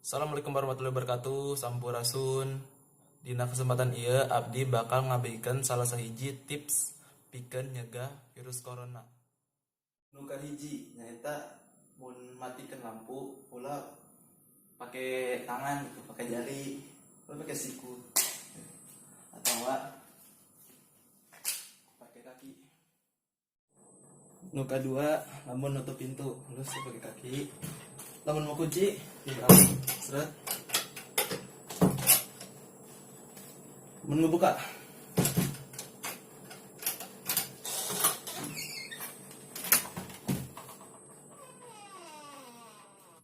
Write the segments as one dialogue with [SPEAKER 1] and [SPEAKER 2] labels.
[SPEAKER 1] Assalamualaikum warahmatullahi wabarakatuh. Sampurasun. Dina kesempatan ieu abdi bakal ngabikeun salah sahiji tips pikeun nyegah virus corona. Nu kahiji nyaeta mun matikeun lampu ulah pakai tangan gitu, pakai jari, ulah pakai siku atau pakai kaki. Nu kadua lamun nutup pintu, ulah pakai kaki. Lamun mau kunci, tinggal seret. Mun ngebuka,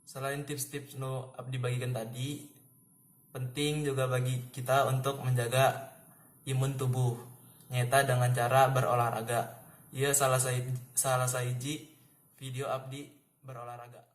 [SPEAKER 1] selain tips-tips nu abdi bagikan tadi, penting juga bagi kita untuk menjaga imun tubuh, nyata dengan cara berolahraga. Ia salah sahiji video abdi berolahraga.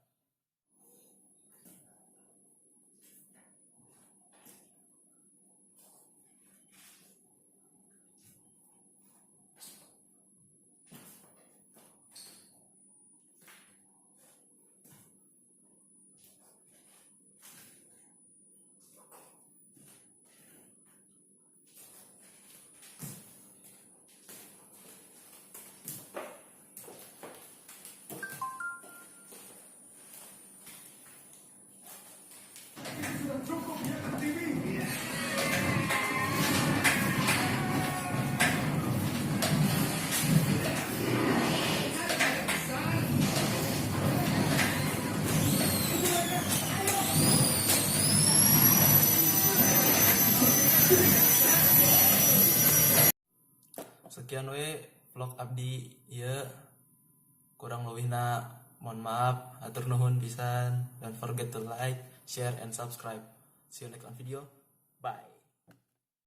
[SPEAKER 1] Sekian we vlog abdi ya, kurang lebihna mohon maaf, atur nuhun pisan. Don't forget to like, share, and subscribe. See you next on video. Bye.